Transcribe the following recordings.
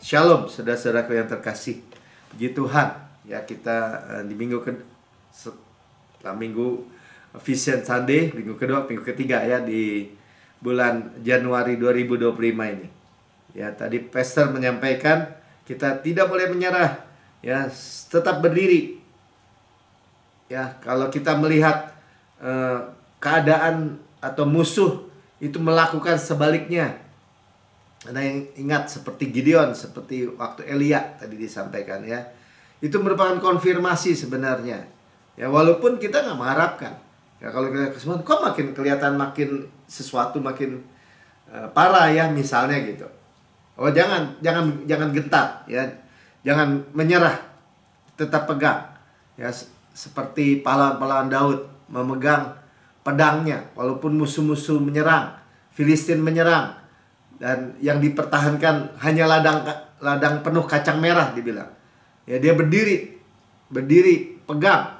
Shalom, saudara-saudaraku yang terkasih. Puji Tuhan, ya kita di setelah minggu Vision Sunday, minggu kedua, minggu ketiga ya di bulan Januari 2025 ini. Ya, tadi pastor menyampaikan kita tidak boleh menyerah, ya, tetap berdiri. Ya, kalau kita melihat keadaan atau musuh itu melakukan sebaliknya. Anda yang ingat seperti Gideon, seperti waktu Elia tadi disampaikan ya. Itu merupakan konfirmasi sebenarnya. Ya walaupun kita nggak mengharapkan. Ya kalau kita kesemua, kok makin kelihatan makin sesuatu makin parah ya misalnya gitu. Oh jangan gentar ya. Jangan menyerah. Tetap pegang. Ya seperti pahlawan-pahlawan Daud memegang pedangnya walaupun musuh-musuh menyerang, Filistin menyerang. Dan yang dipertahankan hanya ladang penuh kacang merah dibilang. Ya dia berdiri pegang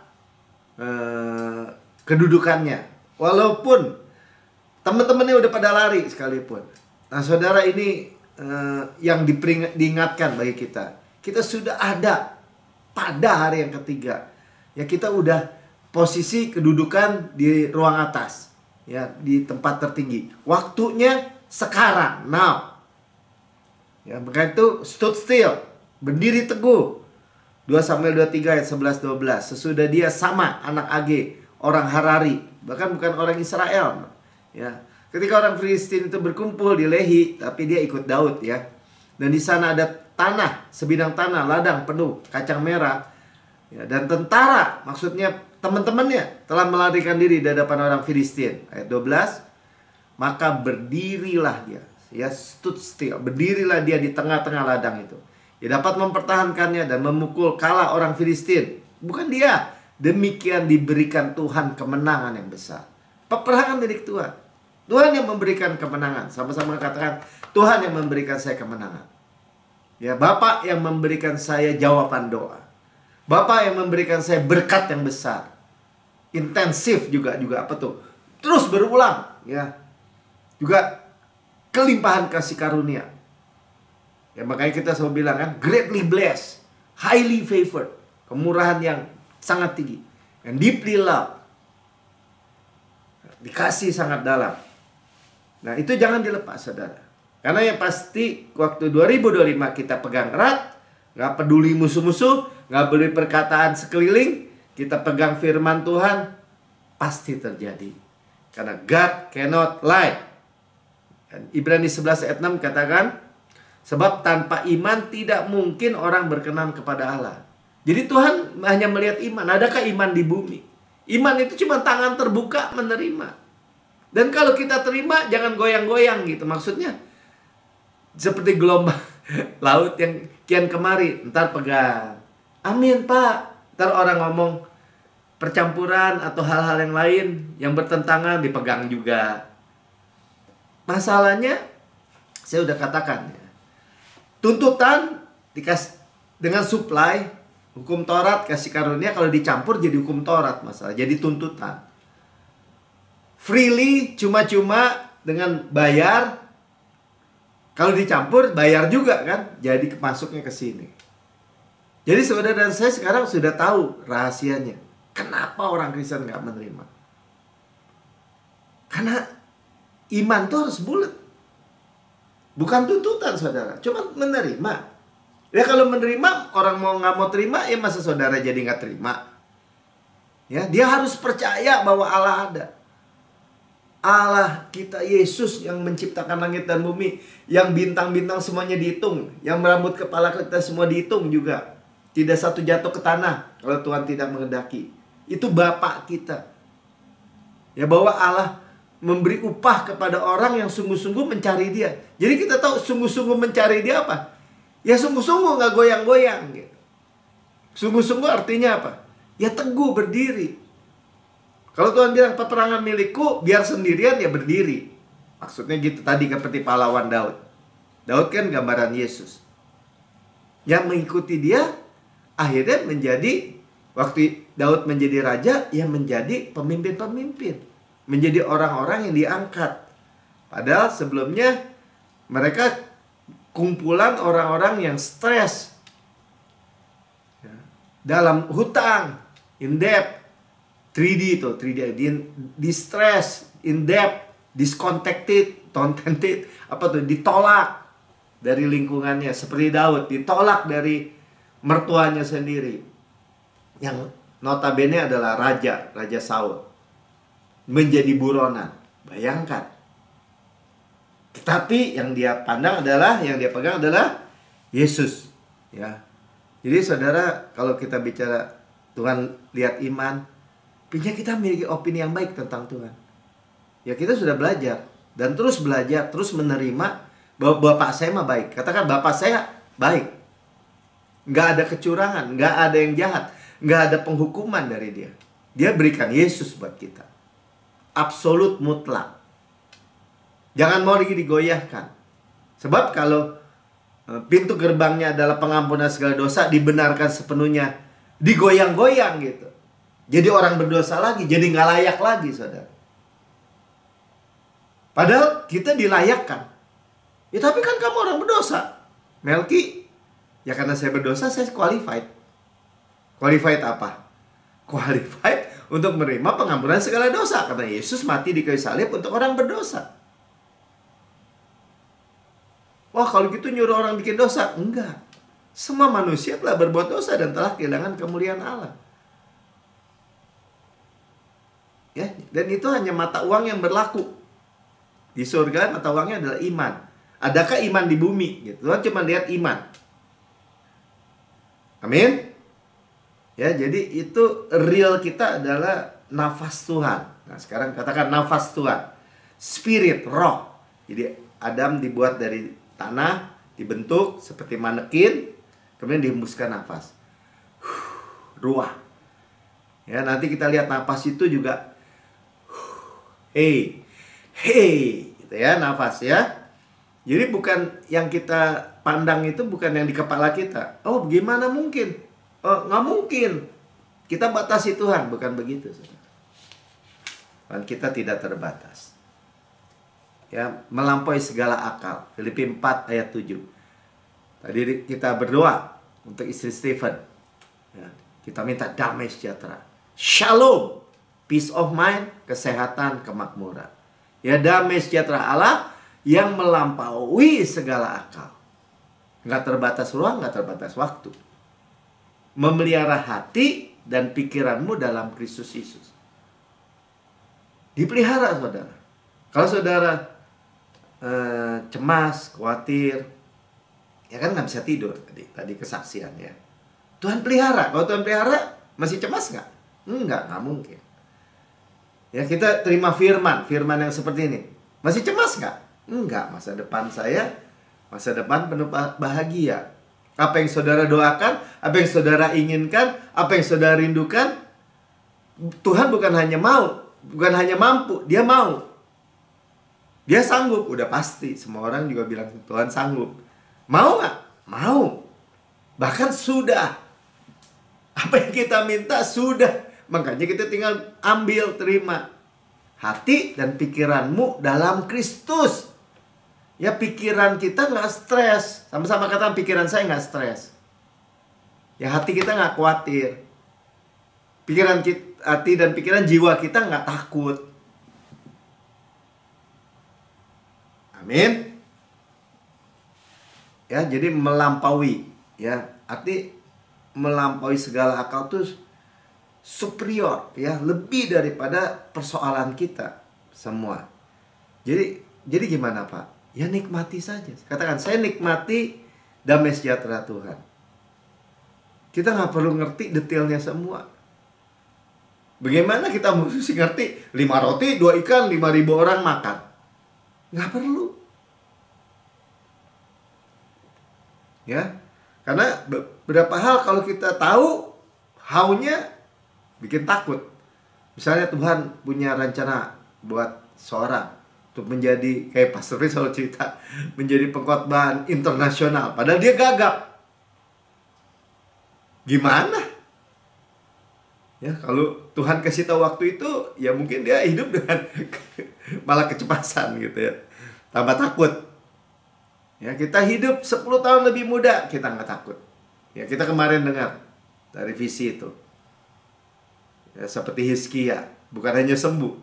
kedudukannya. Walaupun teman-temannya udah pada lari sekalipun. Nah saudara ini yang diingatkan bagi kita. Kita sudah ada pada hari yang ketiga. Ya kita udah posisi kedudukan di ruang atas. Ya di tempat tertinggi. Waktunya sekarang, now. Ya, maka itu stood still, berdiri teguh. 2 Samuel 23 ayat 11-12. Sesudah dia sama anak Age, orang Harari, bahkan bukan orang Israel. Ya. Ketika orang Filistin itu berkumpul di Lehi, tapi dia ikut Daud ya. Dan di sana ada tanah, sebidang tanah, ladang penuh kacang merah. Ya, dan tentara, maksudnya teman-temannya telah melarikan diri di hadapan orang Filistin. Ayat 12. Maka berdirilah dia, ya stood still, berdirilah dia di tengah-tengah ladang itu. Dia dapat mempertahankannya dan memukul kalah orang Filistin. Bukan dia, demikian diberikan Tuhan kemenangan yang besar. Peperangan milik Tuhan. Tuhan yang memberikan kemenangan. Sama-sama katakan, Tuhan yang memberikan saya kemenangan. Ya, Bapak yang memberikan saya jawaban doa. Bapak yang memberikan saya berkat yang besar. Intensif juga apa tuh? Terus berulang, ya. Juga kelimpahan kasih karunia. Ya makanya kita selalu bilang kan, greatly blessed, highly favored, kemurahan yang sangat tinggi, and deeply loved, dikasih sangat dalam. Nah itu jangan dilepas saudara. Karena yang pasti waktu 2025 kita pegang erat, gak peduli musuh-musuh, gak peduli perkataan sekeliling, kita pegang firman Tuhan, pasti terjadi. Karena God cannot lie. Ibrani 11 ayat 6 katakan, sebab tanpa iman tidak mungkin orang berkenan kepada Allah. Jadi Tuhan hanya melihat iman. Adakah iman di bumi? Iman itu cuma tangan terbuka menerima. Dan kalau kita terima jangan goyang-goyang gitu. Maksudnya seperti gelombang laut yang kian kemari, ntar pegang. Amin Pak. Ntar orang ngomong percampuran atau hal-hal yang lain yang bertentangan dipegang juga. Masalahnya, saya udah katakan ya, tuntutan dikasih dengan supply, hukum Taurat kasih karunia kalau dicampur jadi hukum Taurat masalah, jadi tuntutan. Freely, cuma-cuma dengan bayar, kalau dicampur bayar juga kan, jadi masuknya ke sini. Jadi saudara dan saya sekarang sudah tahu rahasianya. Kenapa orang Kristen nggak menerima? Karena iman itu harus bulat. Bukan tuntutan saudara, cuma menerima. Ya kalau menerima, orang mau nggak mau terima, ya masa saudara jadi nggak terima? Ya, dia harus percaya bahwa Allah ada. Allah kita Yesus yang menciptakan langit dan bumi, yang bintang-bintang semuanya dihitung, yang rambut kepala kita semua dihitung juga. Tidak satu jatuh ke tanah kalau Tuhan tidak menghendaki. Itu Bapa kita. Ya bahwa Allah memberi upah kepada orang yang sungguh-sungguh mencari dia. Jadi kita tahu sungguh-sungguh mencari dia apa? Ya sungguh-sungguh gak goyang-goyang gitu. Sungguh-sungguh artinya apa? Ya teguh berdiri. Kalau Tuhan bilang peperangan milikku, biar sendirian ya berdiri. Maksudnya gitu tadi seperti pahlawan Daud. Daud kan gambaran Yesus. Yang mengikuti dia akhirnya menjadi, waktu Daud menjadi raja, ya menjadi pemimpin-pemimpin. Menjadi orang-orang yang diangkat. Padahal sebelumnya mereka kumpulan orang-orang yang stres, ya, dalam hutang, in debt, 3D itu, 3D, di stress, in debt, disconnected, contented, apa tuh, ditolak dari lingkungannya, seperti Daud, ditolak dari mertuanya sendiri, yang notabene adalah Raja Saul, menjadi buronan. Bayangkan. Tetapi yang dia pandang adalah, yang dia pegang adalah Yesus, ya. Jadi saudara, kalau kita bicara Tuhan lihat iman, pinjam kita memiliki opini yang baik tentang Tuhan. Ya, kita sudah belajar dan terus belajar, terus menerima bahwa Bapak saya mah baik. Katakan, Bapak saya baik. Nggak ada kecurangan, nggak ada yang jahat, nggak ada penghukuman dari dia. Dia berikan Yesus buat kita. Absolut, mutlak. Jangan mau lagi digoyahkan. Sebab kalau pintu gerbangnya adalah pengampunan segala dosa, dibenarkan sepenuhnya, digoyang-goyang gitu. Jadi orang berdosa lagi, jadi nggak layak lagi, saudara. Padahal kita dilayakkan. Ya tapi kan kamu orang berdosa. Melki, ya karena saya berdosa, saya qualified. Qualified apa? Qualified untuk menerima pengampunan segala dosa. Karena Yesus mati di kayu salib untuk orang berdosa. Wah, kalau gitu nyuruh orang bikin dosa. Enggak. Semua manusia telah berbuat dosa dan telah kehilangan kemuliaan Allah. Ya, dan itu hanya mata uang yang berlaku. Di surga mata uangnya adalah iman. Adakah iman di bumi? Gitu. Tuhan cuma lihat iman. Amin. Ya, jadi itu real kita adalah nafas Tuhan. Nah, sekarang katakan nafas Tuhan. Spirit, roh. Jadi Adam dibuat dari tanah, dibentuk seperti manekin, kemudian dihembuskan nafas. Ruah. Ya, nanti kita lihat nafas itu juga hey, gitu ya, nafas ya. Jadi bukan yang kita pandang itu bukan yang di kepala kita. Oh, gimana mungkin? Oh, nggak mungkin. Kita batasi Tuhan, bukan begitu. Dan kita tidak terbatas. Ya, melampaui segala akal. Filipi 4 ayat 7. Tadi kita berdoa untuk istri Stephen. Ya, kita minta damai sejahtera. Shalom, peace of mind, kesehatan, kemakmuran. Ya, damai sejahtera Allah yang melampaui segala akal. Nggak terbatas ruang, nggak terbatas waktu. Memelihara hati dan pikiranmu dalam Kristus Yesus. Dipelihara, saudara. Kalau saudara cemas, khawatir, ya kan nggak bisa tidur. Tadi kesaksian ya. Tuhan pelihara. Kalau Tuhan pelihara, masih cemas nggak? Nggak mungkin. Ya, kita terima firman yang seperti ini. Masih cemas nggak? Enggak. Masa depan saya, masa depan penuh bahagia. Apa yang saudara doakan, apa yang saudara inginkan, apa yang saudara rindukan, Tuhan bukan hanya mau, bukan hanya mampu, dia mau. Dia sanggup, udah pasti. Semua orang juga bilang Tuhan sanggup. Mau nggak? Mau. Bahkan sudah. Apa yang kita minta sudah. Makanya kita tinggal ambil, terima. Hati dan pikiranmu dalam Kristus. Ya, pikiran kita nggak stres. Sama-sama kata pikiran saya nggak stres. Ya, hati kita nggak khawatir. Pikiran kita, hati dan pikiran jiwa kita nggak takut. Amin. Ya, jadi melampaui. Ya, arti melampaui segala akal itu superior, ya, lebih daripada persoalan kita semua. Jadi gimana, Pak? Ya, nikmati saja. Katakan, saya nikmati damai sejahtera Tuhan. Kita nggak perlu ngerti detailnya semua. Bagaimana kita mesti ngerti 5 roti, 2 ikan, 5.000 orang makan? Nggak perlu. Ya, karena beberapa hal kalau kita tahu, how-nya bikin takut. Misalnya Tuhan punya rencana buat seorang untuk menjadi, kayak Pastor Fritz selalu cerita, menjadi pengkhotbah internasional, padahal dia gagap. Gimana? Ya, kalau Tuhan kasih tahu waktu itu, ya mungkin dia hidup dengan malah kecemasan gitu ya. Tambah takut. Ya, kita hidup 10 tahun lebih muda, kita nggak takut. Ya, kita kemarin dengar dari visi itu. Ya, seperti Hizkia, bukan hanya sembuh,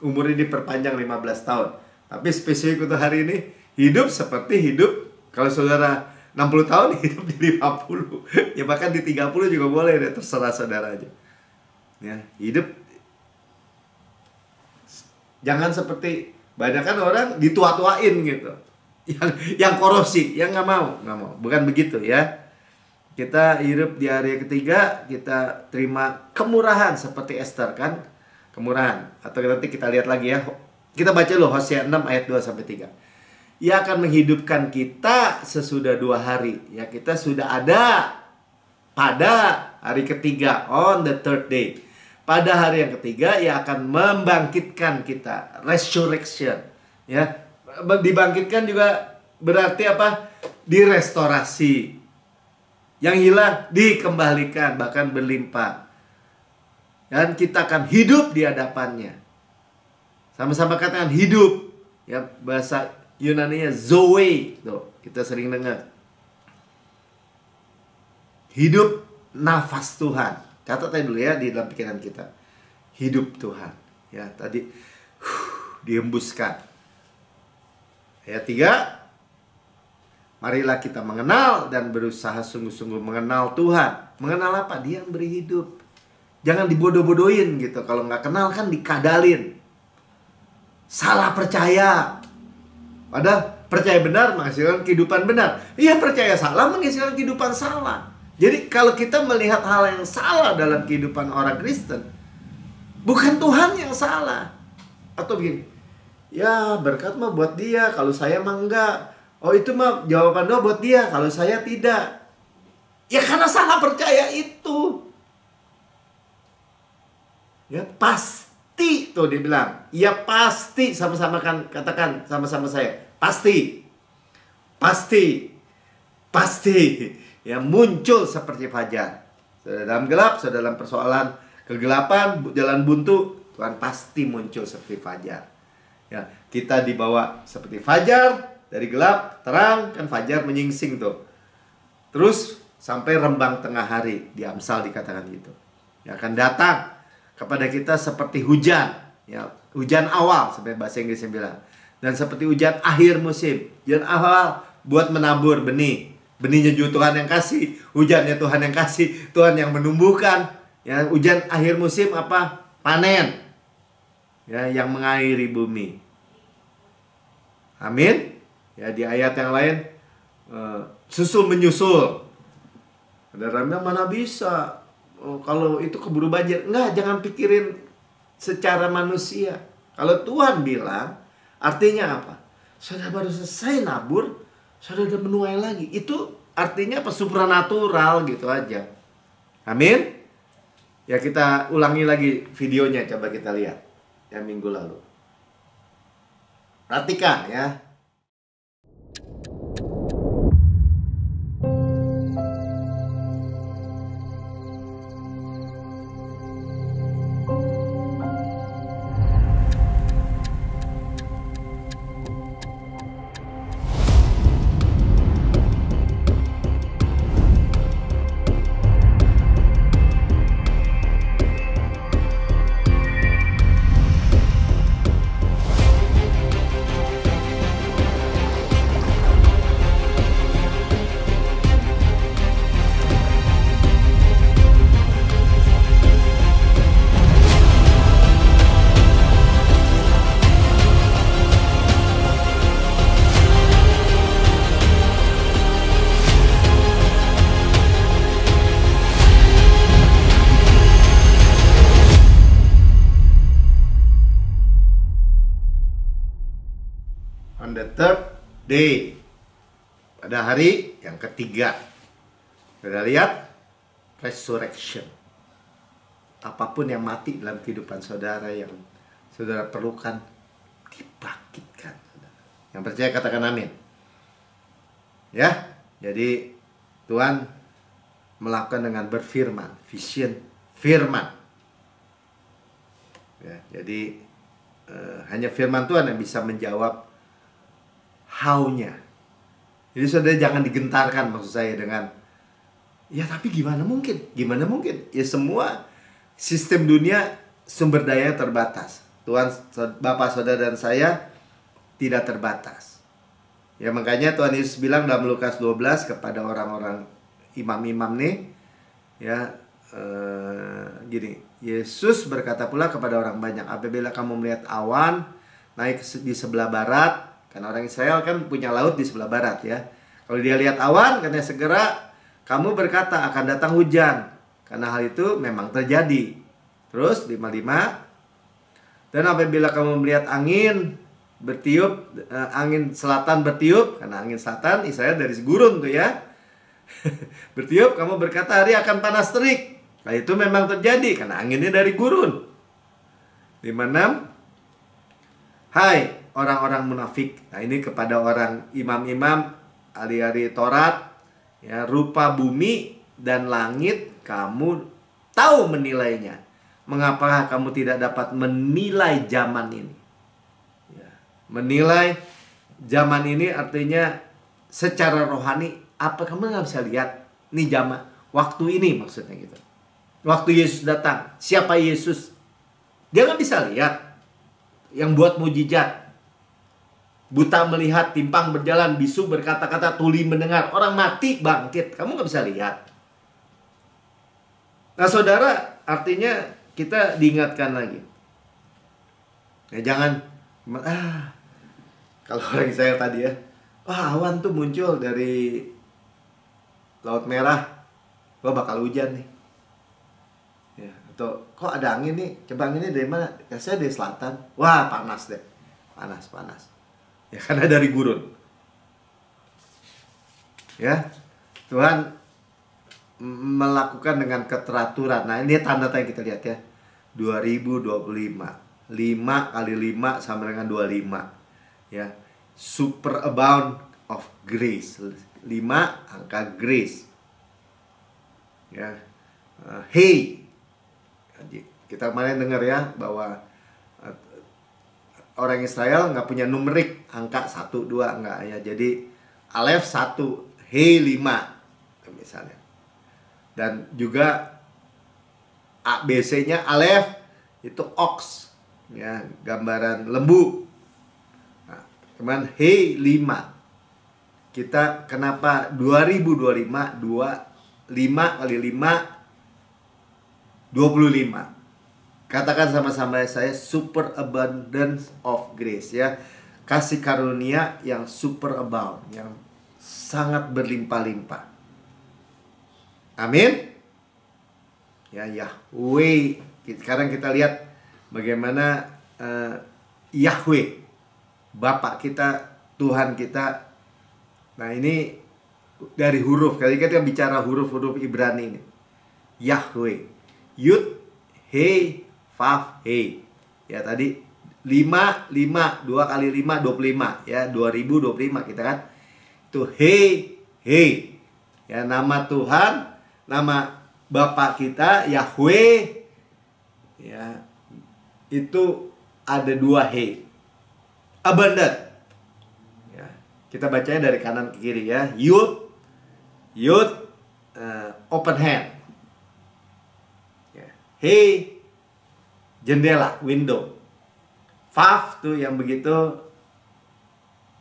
umurnya diperpanjang 15 tahun. Tapi spesifik untuk hari ini, hidup seperti hidup, kalau saudara 60 tahun, hidup di 50. Ya, bahkan di 30 juga boleh, ya, terserah saudara aja. Ya, hidup. Jangan seperti, banyak kan orang ditua-tuain gitu. Yang korosi, yang nggak mau, bukan begitu ya. Kita hidup di hari ketiga, kita terima kemurahan seperti Esther kan, kemurahan. Atau nanti kita lihat lagi ya, kita baca loh Hosea 6 ayat 2-3. Ia akan menghidupkan kita sesudah 2 hari. Ya, kita sudah ada pada hari ketiga, on the third day. Pada hari yang ketiga, ia akan membangkitkan kita, resurrection. Ya, dibangkitkan juga berarti apa? Direstorasi. Yang hilang dikembalikan, bahkan berlimpah. Dan kita akan hidup di hadapannya. Sama-sama katakan hidup. Ya, bahasa Yunaninya zoe. Tuh, kita sering dengar. Hidup nafas Tuhan. Catat dulu ya di dalam pikiran kita. Hidup Tuhan. Ya, tadi dihembuskan. Ayat 3, marilah kita mengenal dan berusaha sungguh-sungguh mengenal Tuhan. Mengenal apa? Dia yang beri hidup. Jangan dibodoh-bodohin gitu. Kalau nggak kenal kan dikadalin. Salah percaya. Padahal percaya benar menghasilkan kehidupan benar. Iya, percaya salah menghasilkan kehidupan salah. Jadi kalau kita melihat hal yang salah dalam kehidupan orang Kristen, bukan Tuhan yang salah. Atau begini, ya berkat mah buat dia, kalau saya mah enggak. Oh, itu mah jawaban doa buat dia, kalau saya tidak. Ya karena salah percaya itu. Ya pasti tuh dia bilang. Ya pasti, sama-sama kan, katakan sama-sama saya. Pasti. Pasti. Pasti. Ya muncul seperti fajar. Saudara dalam gelap, saudara dalam persoalan kegelapan, jalan buntu, Tuhan pasti muncul seperti fajar. Ya, kita dibawa seperti fajar, dari gelap, terang, kan fajar menyingsing tuh. Terus sampai rembang tengah hari, di Amsal dikatakan gitu. Ya, akan datang kepada kita seperti hujan, ya, hujan awal seperti bahasa Inggrisnya bilang. Dan seperti hujan akhir musim. Hujan awal buat menabur benih. Benihnya juga Tuhan yang kasih, hujannya Tuhan yang kasih, Tuhan yang menumbuhkan. Ya, hujan akhir musim apa? Panen. Ya, yang mengairi bumi. Amin. Ya, di ayat yang lain susul menyusul. Ada bilang mana bisa? Oh, kalau itu keburu banjir. Enggak, jangan pikirin secara manusia. Kalau Tuhan bilang, artinya apa? Saudara baru selesai nabur, saudara udah menuai lagi. Itu artinya apa? Supranatural gitu aja. Amin. Ya, kita ulangi lagi videonya, coba kita lihat yang minggu lalu. Perhatikan ya. On the third day, pada hari yang ketiga. Sudah lihat? Resurrection. Apapun yang mati dalam kehidupan saudara, yang saudara perlukan, dibangkitkan. Yang percaya katakan amin. Ya, jadi Tuhan melakukan dengan berfirman, vision, firman. Ya, jadi hanya firman Tuhan yang bisa menjawab how-nya. Jadi saudara jangan digentarkan, maksud saya, dengan ya tapi gimana mungkin? Gimana mungkin? Ya semua sistem dunia sumber daya terbatas. Tuhan, Bapak, Saudara, dan saya tidak terbatas. Ya makanya Tuhan Yesus bilang dalam Lukas 12 kepada orang-orang imam-imam nih, ya gini, Yesus berkata pula kepada orang banyak, apabila kamu melihat awan naik di sebelah barat, karena orang Israel kan punya laut di sebelah barat ya. Kalau dia lihat awan, katanya segera kamu berkata akan datang hujan, karena hal itu memang terjadi. Terus 55, dan apabila kamu melihat angin bertiup, angin selatan bertiup, karena angin selatan Israel dari gurun tuh ya, bertiup, kamu berkata hari akan panas terik. Nah itu memang terjadi karena anginnya dari gurun. 56, hai orang-orang munafik. Nah ini kepada orang imam-imam, ahli-ahli Taurat, ya, rupa bumi dan langit kamu tahu menilainya. Mengapa kamu tidak dapat menilai zaman ini? Ya, menilai zaman ini artinya secara rohani, apa kamu nggak bisa lihat nih zaman waktu ini, maksudnya gitu. Waktu Yesus datang, siapa Yesus? Dia nggak bisa lihat yang buat mujizat. Buta melihat, timpang berjalan, bisu berkata-kata, tuli mendengar, orang mati bangkit. Kamu nggak bisa lihat. Nah saudara, artinya kita diingatkan lagi. Ya jangan, kalau orang saya tadi ya, awan tuh muncul dari Laut Merah, bakal hujan nih. Ya, atau kok ada angin nih, coba anginnya dari mana? Ya saya dari selatan. Wah panas deh, panas. Ya karena dari gurun. Ya, Tuhan melakukan dengan keteraturan. Nah ini tanda-tanda yang kita lihat ya. 2025, 5 kali 5 sama dengan 25. Ya, super abound of grace. 5 angka grace. Ya, hey, kita kemarin dengar ya bahwa orang Israel nggak punya numerik angka 1, 2 nggak ya. Jadi Alef 1, He 5 misalnya. Dan juga ABC-nya Alef itu ox ya, gambaran lembu. Nah, kemudian He 5. Kita kenapa 2025 5 kali 5 25. Katakan sama-sama saya, super abundance of grace ya. Kasih karunia yang super abound, yang sangat berlimpah-limpah. Amin. Ya Yahweh. Sekarang kita lihat bagaimana Yahweh, Bapak kita, Tuhan kita. Nah ini dari huruf, kali kita bicara huruf-huruf Ibrani ini. Yahweh, Yud, He, Vav, He. Ya tadi 5, 2 kali 5, 25. Ya 2025 kita kan. Itu He, He. Ya nama Tuhan, nama Bapak kita, Yahweh. Ya itu ada 2 He. Abundant. Ya, kita bacanya dari kanan ke kiri ya. Yud, open hand. He, jendela, window. Vav tuh yang begitu,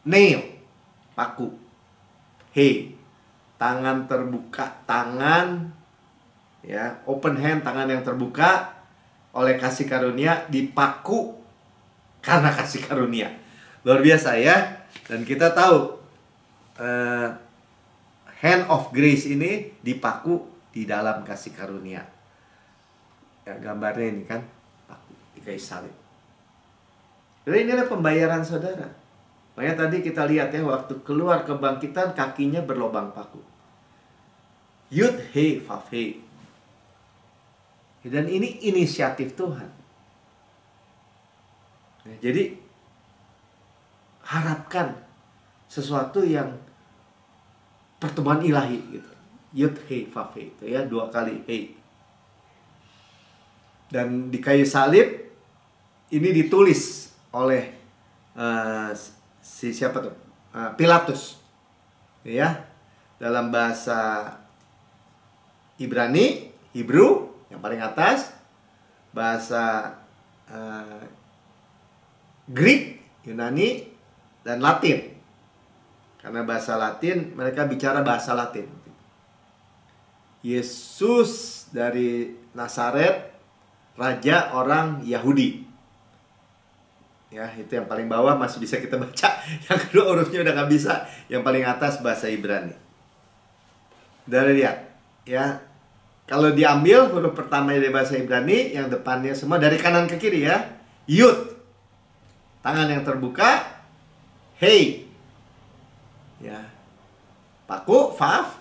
nail, paku. He, tangan terbuka, tangan ya, open hand, tangan yang terbuka oleh kasih karunia, dipaku karena kasih karunia. Luar biasa ya. Dan kita tahu hand of grace ini dipaku di dalam kasih karunia. Ya, gambarnya ini kan paku di kayu salib. Jadi inilah pembayaran saudara. Makanya tadi kita lihat ya, waktu keluar kebangkitan kakinya berlobang paku. Yud He Vav He. Dan ini inisiatif Tuhan. Ya, jadi harapkan sesuatu yang pertemuan ilahi gitu. Yud He Vav He itu ya, 2 kali He. Dan di kayu salib ini ditulis oleh siapa tuh? Pilatus. ya. Dalam bahasa Ibrani, Hebrew yang paling atas, bahasa Greek, Yunani, dan Latin. Karena bahasa Latin, mereka bicara bahasa Latin. Yesus dari Nazaret, raja orang Yahudi. Ya, itu yang paling bawah masih bisa kita baca. Yang kedua hurufnya udah nggak bisa. Yang paling atas bahasa Ibrani. Dari lihat, ya. Kalau diambil huruf pertama dari bahasa Ibrani, yang depannya semua dari kanan ke kiri ya. Yud. Tangan yang terbuka. Hey. Ya. Paku, Vav.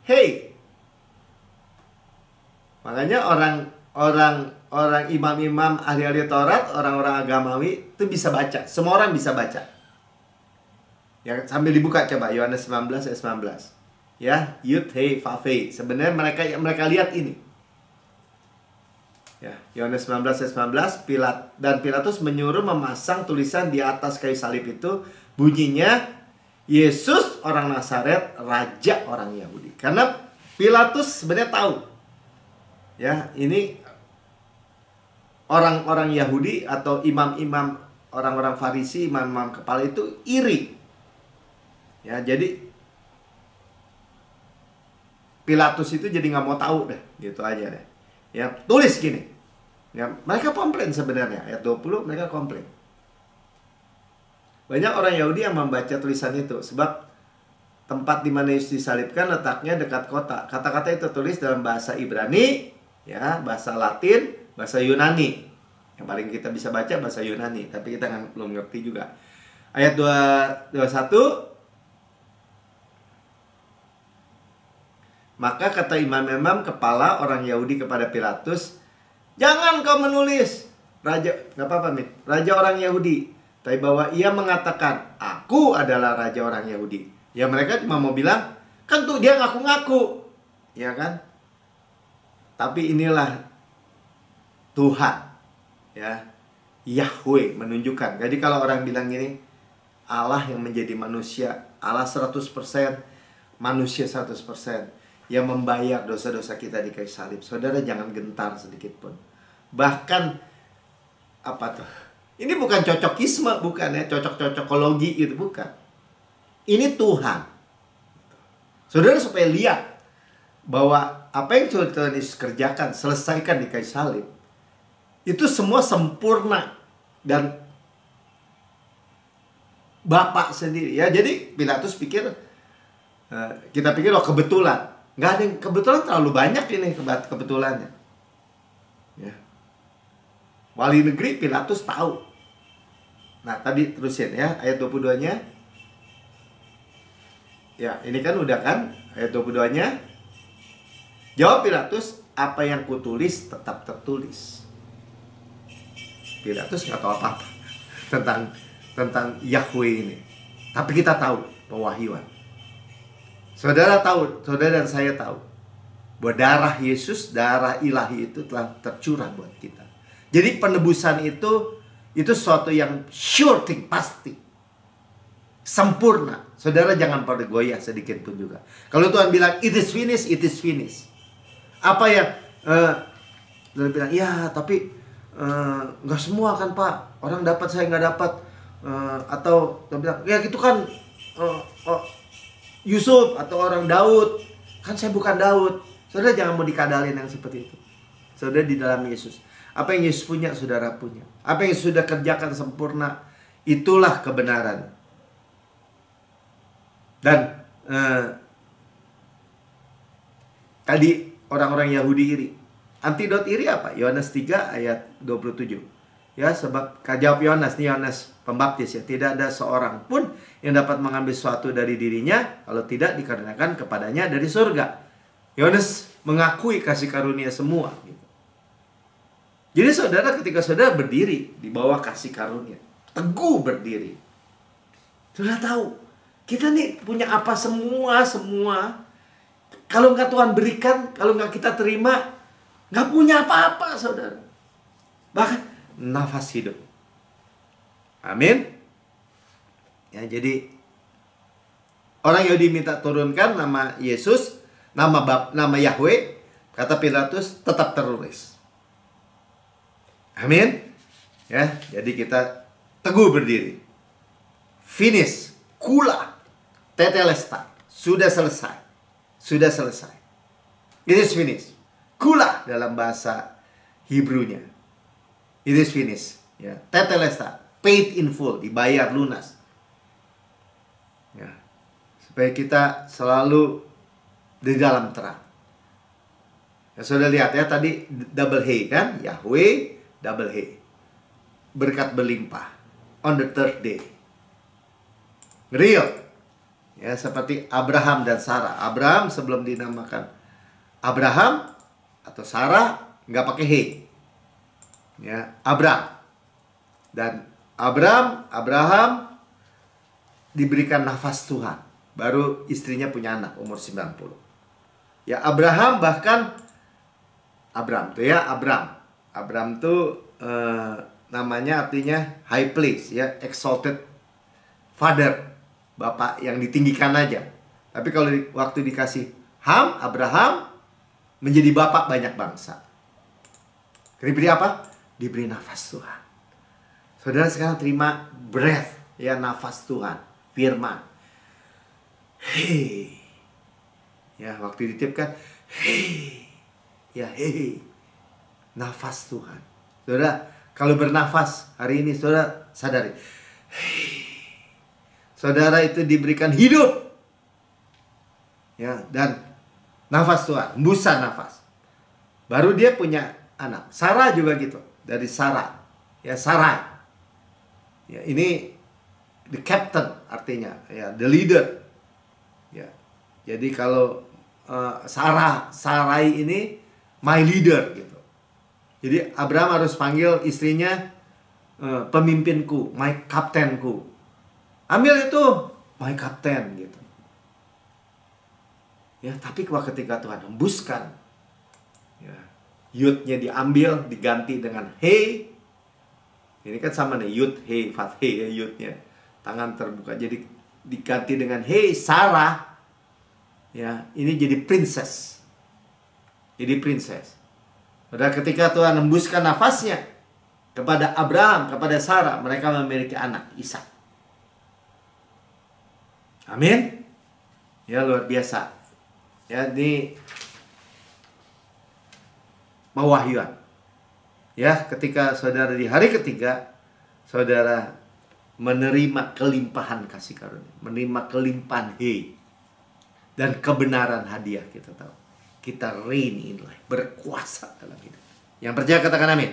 Hey. Makanya orang imam-imam, ahli-ahli Taurat, orang-orang agamawi itu bisa baca. Semua orang bisa baca. Ya, sambil dibuka coba Yohanes 19 ayat 19. Ya, Yud He Vav He. Sebenarnya mereka lihat ini. Ya, Yohanes 19 ayat 19, Pilatus menyuruh memasang tulisan di atas kayu salib itu, bunyinya Yesus orang Nazaret, raja orang Yahudi. Karena Pilatus sebenarnya tahu. Ya, ini orang-orang Yahudi atau imam-imam, orang-orang Farisi, imam-imam kepala itu iri. Ya, jadi Pilatus itu jadi nggak mau tahu deh, gitu aja deh. Ya, tulis gini. Ya, mereka komplain sebenarnya. Ayat 20 mereka komplain. Banyak orang Yahudi yang membaca tulisan itu sebab tempat di mana Yesus disalibkan letaknya dekat kota. Kata-kata itu tulis dalam bahasa Ibrani, ya, bahasa Latin, bahasa Yunani. Yang paling kita bisa baca bahasa Yunani, tapi kita belum ngerti juga. Ayat 21. Maka kata imam-imam kepala orang Yahudi kepada Pilatus, jangan kau menulis raja, nggak apa-apa Mit, raja orang Yahudi, tapi bahwa ia mengatakan aku adalah raja orang Yahudi. Ya mereka cuma mau bilang, kan tuh dia ngaku-ngaku, ya kan? Tapi inilah Tuhan, ya, Yahweh menunjukkan. Jadi kalau orang bilang gini, Allah yang menjadi manusia, Allah 100%, manusia 100%. Yang membayar dosa-dosa kita di kayu salib. Saudara jangan gentar sedikit pun. Bahkan apa tuh? Ini bukan cocokisme, bukan ya, cocok-cocokologi itu bukan. Ini Tuhan. Saudara supaya lihat bahwa apa yang Tuhan Yesus kerjakan, selesaikan di kayu salib, itu semua sempurna dan Bapa sendiri ya. Jadi Pilatus pikir, kita pikir kebetulan. Nggak ada yang kebetulan, terlalu banyak ini kebetulannya. Ya. Wali negeri Pilatus tahu. Nah, tadi terusin ya, ayat 22-nya. Ya, ini kan udah kan, ayat 22-nya. Jawab Pilatus, apa yang kutulis tetap tertulis. Pilatus nggak tahu apa-apa tentang Yahweh ini. Tapi kita tahu pewahyuan. Saudara tahu, saudara dan saya tahu bahwa darah Yesus, darah ilahi itu telah tercurah buat kita. Jadi penebusan itu sesuatu yang sure thing, pasti. Sempurna. Saudara jangan pada goyah sedikit pun juga. Kalau Tuhan bilang it is finished, it is finished. Apa yang Tuhan bilang, ya tapi nggak semua kan Pak. Orang dapat, saya nggak dapat. Atau Tuhan bilang, ya gitu kan Yusuf atau orang Daud, kan saya bukan Daud. Saudara jangan mau dikadalin yang seperti itu. Saudara di dalam Yesus, apa yang Yesus punya, saudara punya. Apa yang Yesus sudah kerjakan sempurna, itulah kebenaran. Dan tadi orang-orang Yahudi iri. Antidot iri apa? Yohanes 3 ayat 27. Ya, sebab jawab Yohanes, nih Yohanes Pembaptis ya, tidak ada seorang pun yang dapat mengambil sesuatu dari dirinya kalau tidak dikarenakan kepadanya dari surga. Yohanes mengakui kasih karunia semua. Jadi saudara, ketika saudara berdiri di bawah kasih karunia, teguh berdiri, saudara tahu kita nih punya apa semua. Kalau nggak Tuhan berikan, kalau nggak kita terima, nggak punya apa-apa saudara. Bahkan nafas hidup. Amin. Ya, jadi Orang Yahudi minta turunkan nama Yesus, nama Yahweh. Kata Pilatus, tetap tertulis. Amin. Ya, jadi kita teguh berdiri. Finish, kula, tetelestai. Sudah selesai. Sudah selesai. It is finished. Kula dalam bahasa Hebrew-nya. It is finished. Ya, tetelestai. Paid in full, dibayar lunas. Ya. Supaya kita selalu di dalam terang. Ya, sudah lihat ya tadi double He kan? Yahweh double He. Berkat berlimpah. On the third day. Real. Ya, seperti Abraham dan Sarah. Abraham sebelum dinamakan Abraham atau Sarah nggak pakai He. Ya, Abraham. Dan Abraham diberikan nafas Tuhan. Baru istrinya punya anak umur 90. Ya, Abraham bahkan Abraham tuh namanya artinya high place ya, exalted father, bapak yang ditinggikan aja. Tapi kalau waktu dikasih Abraham menjadi bapak banyak bangsa. Diberi apa? Diberi nafas Tuhan. Saudara sekarang terima breath ya, nafas Tuhan, firman. Hei. Ya, waktu ditiupkan hei. Ya, hei. Nafas Tuhan. Saudara, kalau bernafas hari ini saudara sadari. Hei. Saudara itu diberikan hidup. Ya, dan nafas Tuhan, hembusan nafas. Baru dia punya anak. Sarah juga gitu. Dari Sarah. Ya, Sarai. Ya, ini the captain artinya, ya, the leader. Ya. Jadi kalau Sarai ini my leader gitu. Jadi Abraham harus panggil istrinya pemimpinku, my kaptenku. Ambil itu my kapten gitu. Ya, tapi ketika Tuhan hembuskan, ya, yudnya diambil, diganti dengan he. Ini kan sama nih, yud, he, fat, he, ya, yudnya. Tangan terbuka, jadi diganti dengan he, Sarah. Ya, ini jadi princess. Jadi princess. Pada ketika Tuhan hembuskan nafasnya kepada Abraham, kepada Sarah, mereka memiliki anak, Ishak. Amin. Ya, luar biasa. Ya, ini pewahyuan. Ya, ketika saudara di hari ketiga, saudara menerima kelimpahan kasih karunia, menerima kelimpahan dan kebenaran hadiah, kita tahu. Kita reign in life, berkuasa dalam hidup. Yang percaya katakan amin.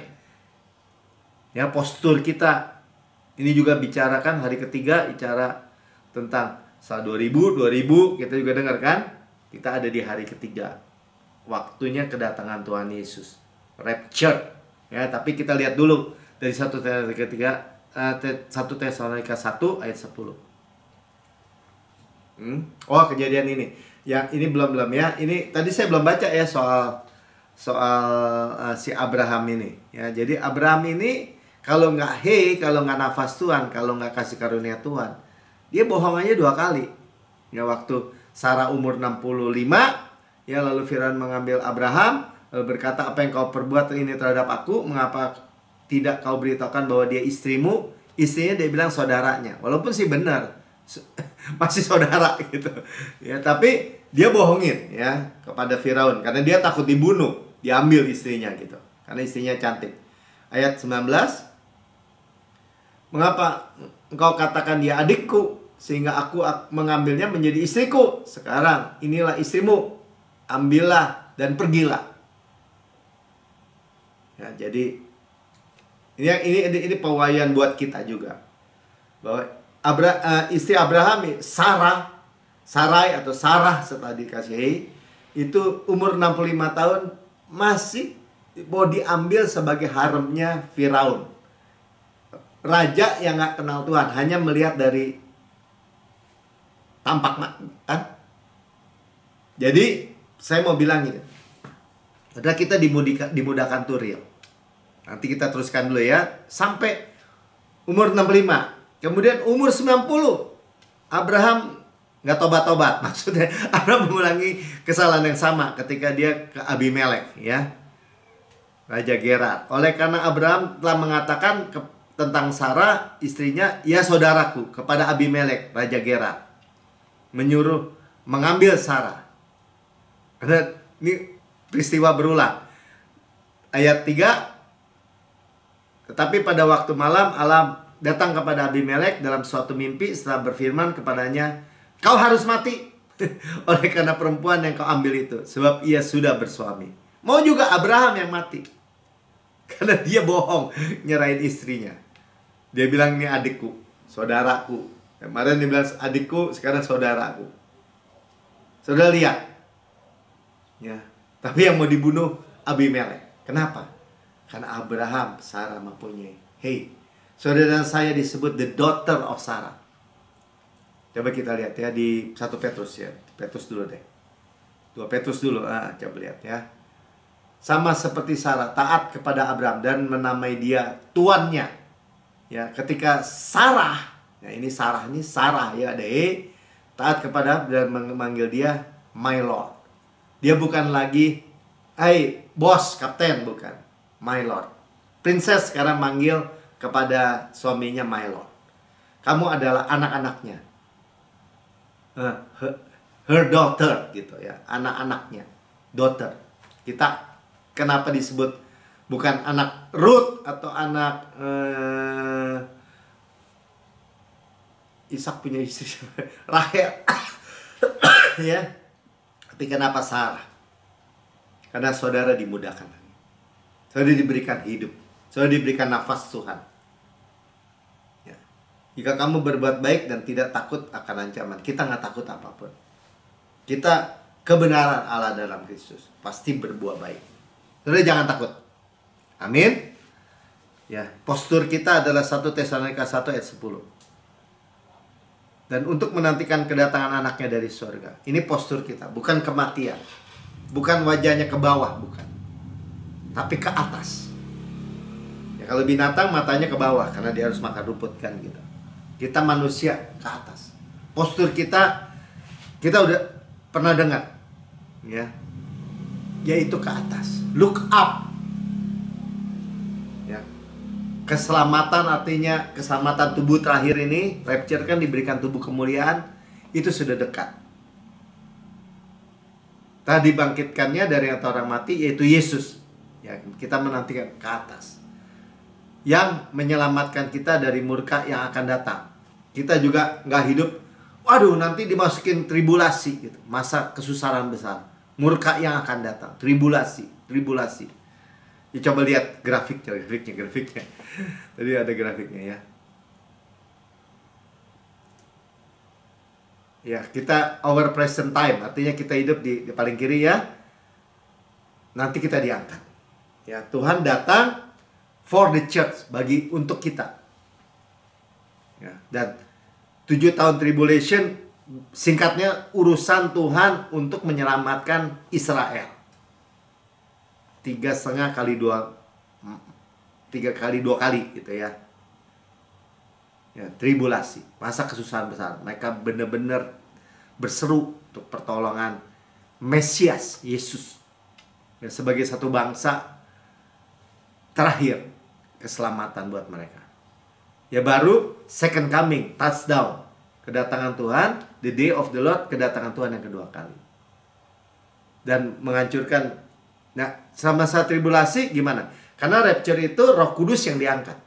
Ya, postur kita ini juga bicarakan hari ketiga, bicara tentang 2000 kita juga dengar kan? Kita ada di hari ketiga. Waktunya kedatangan Tuhan Yesus. Rapture. Ya, tapi kita lihat dulu dari 1 Tesalonika 1 ayat 10. Oh, kejadian ini. Yang ini belum ya. Ini tadi saya belum baca ya soal si Abraham ini. Ya, jadi Abraham ini kalau nggak kalau nggak nafas Tuhan, kalau nggak kasih karunia Tuhan, dia bohongannya 2 kali. Ya, waktu Sarah umur 65, ya, lalu Firaun mengambil Abraham, lalu berkata, apa yang kau perbuat ini terhadap aku? Mengapa tidak kau beritahukan bahwa dia istrimu? Istrinya dia bilang saudaranya. Walaupun sih benar, masih saudara gitu. Ya, tapi dia bohongin ya kepada Firaun karena dia takut dibunuh, diambil istrinya gitu. Karena istrinya cantik. Ayat 19. Mengapa engkau katakan dia adikku sehingga aku mengambilnya menjadi istriku? Sekarang inilah istrimu. Ambillah dan pergilah. Ya, jadi ini pewahyuan buat kita juga. Bahwa istri Abraham, Sarai atau Sarah setelah dikasih itu umur 65 tahun masih mau diambil sebagai haremnya Firaun. Raja yang gak kenal Tuhan, hanya melihat dari tampak kan? Jadi saya mau bilang gini, udah kita dimudahkan tuh real. Nanti kita teruskan dulu ya, sampai umur 65. Kemudian umur 90, Abraham nggak tobat-tobat. Maksudnya Abraham mengulangi kesalahan yang sama ketika dia ke Abimelek, ya, Raja Gerar. Oleh karena Abraham telah mengatakan tentang Sarah istrinya, ya saudaraku, kepada Abimelek Raja Gerar, menyuruh mengambil Sarah. Karena ini peristiwa berulang. Ayat 3, tetapi pada waktu malam Allah datang kepada Abimelek dalam suatu mimpi setelah berfirman kepadanya, kau harus mati oleh karena perempuan yang kau ambil itu, sebab ia sudah bersuami. Mau juga Abraham yang mati, karena dia bohong nyerahin istrinya. Dia bilang, ini adikku, saudaraku. Kemarin dia bilang adikku, sekarang saudaraku. Saudara lihat, ya. Tapi yang mau dibunuh Abimelek. Kenapa? Karena Abraham, Sarah mempunyai. Hey, saudara saya disebut the daughter of Sarah. Coba kita lihat ya di 1 Petrus ya. Petrus dulu deh. 2 Petrus dulu. Coba lihat ya. Sama seperti Sarah, taat kepada Abraham dan menamai dia tuannya. Ya, ketika Sarah, ya ini Sarah ya, ada taat kepada dan memanggil dia my lord. Dia bukan lagi bos, kapten, bukan. My lord. Princess sekarang manggil kepada suaminya my lord. Kamu adalah anak-anaknya. Her daughter gitu ya, anak-anaknya. Daughter. Kita kenapa disebut bukan anak Ruth atau anak Ishak punya istri Rahel. Ya. Tapi kenapa Sarah? Karena saudara dimudahkan. Saudara diberikan hidup. Saudara diberikan nafas Tuhan. Ya. Jika kamu berbuat baik dan tidak takut akan ancaman, kita nggak takut apapun. Kita kebenaran Allah dalam Kristus pasti berbuat baik. Saudara jangan takut. Amin. Ya, postur kita adalah 1 Tesalonika 1 ayat 10. Dan untuk menantikan kedatangan anaknya dari surga. Ini postur kita, bukan kematian. Bukan wajahnya ke bawah, bukan. Tapi ke atas. Ya, kalau binatang matanya ke bawah karena dia harus makan rumput kan gitu. Kita manusia ke atas. Postur kita udah pernah dengar, ya, yaitu ke atas. Look up. Ya. Keselamatan artinya keselamatan tubuh terakhir ini, rapture kan diberikan tubuh kemuliaan, itu sudah dekat. Tadi bangkitkannya dari antara orang mati, yaitu Yesus. Ya, kita menantikan ke atas. Yang menyelamatkan kita dari murka yang akan datang. Kita juga nggak hidup, waduh nanti dimasukin tribulasi gitu. Masa kesusahan besar. Murka yang akan datang. Tribulasi. Ya, coba lihat grafiknya. Tadi ada grafiknya ya. Ya, kita our present time, artinya kita hidup di paling kiri ya. Nanti kita diangkat. Ya, Tuhan datang for the church, untuk kita. Ya, dan 7 tahun tribulation singkatnya urusan Tuhan untuk menyelamatkan Israel. 3,5 kali 2 kali gitu ya. Ya, tribulasi, masa kesusahan besar. Mereka benar-benar berseru untuk pertolongan Mesias, Yesus. Ya, sebagai satu bangsa terakhir keselamatan buat mereka. Ya, baru second coming, touchdown, kedatangan Tuhan, the day of the Lord, kedatangan Tuhan yang kedua kali. Dan menghancurkan. Nah, sama saat tribulasi gimana? Karena rapture itu Roh Kudus yang diangkat.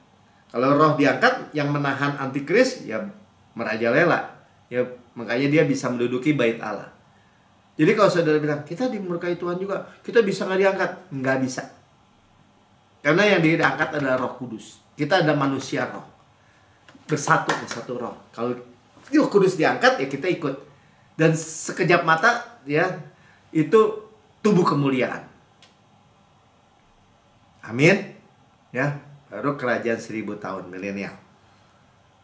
Kalau roh diangkat, yang menahan antikris ya merajalela. Ya, makanya dia bisa menduduki bait Allah. Jadi kalau saudara bilang, kita dimurkai Tuhan juga, kita bisa nggak diangkat? Nggak bisa. Karena yang diangkat adalah Roh Kudus. Kita ada manusia roh. Bersatu roh. Kalau Roh Kudus diangkat, ya kita ikut. Dan sekejap mata, ya, itu tubuh kemuliaan. Amin. Ya, baru kerajaan 1000 tahun, milenial.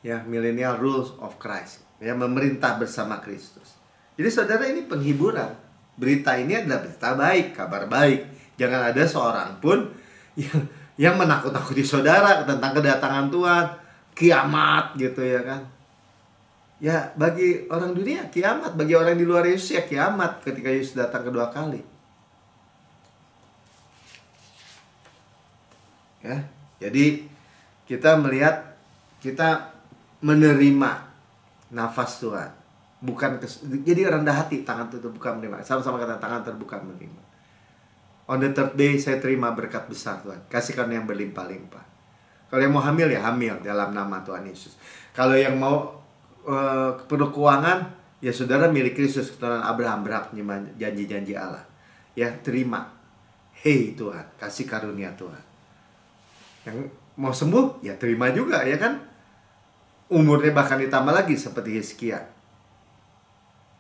Ya, milenial rules of Christ. Ya, memerintah bersama Kristus. Jadi saudara, ini penghiburan. Berita ini adalah berita baik, kabar baik. Jangan ada seorang pun yang menakut-nakuti saudara tentang kedatangan Tuhan, kiamat gitu ya kan. Ya, bagi orang dunia kiamat, bagi orang di luar Yesus ya kiamat ketika Yesus datang kedua kali. Ya, jadi kita melihat, kita menerima nafas Tuhan, bukan jadi rendah hati, tangan terbuka menerima. Sama-sama kata tangan terbuka menerima. On the third day saya terima berkat besar Tuhan, kasihkan yang berlimpah-limpah. Kalau yang mau hamil ya hamil dalam nama Tuhan Yesus. Kalau yang mau perlu keuangan, ya saudara milik Kristus, keturunan Abraham, berhak menerima janji-janji Allah. Ya, terima. Hei Tuhan, kasih karunia Tuhan. Yang mau sembuh, ya terima juga, ya kan? Umurnya bahkan ditambah lagi seperti Hizkia.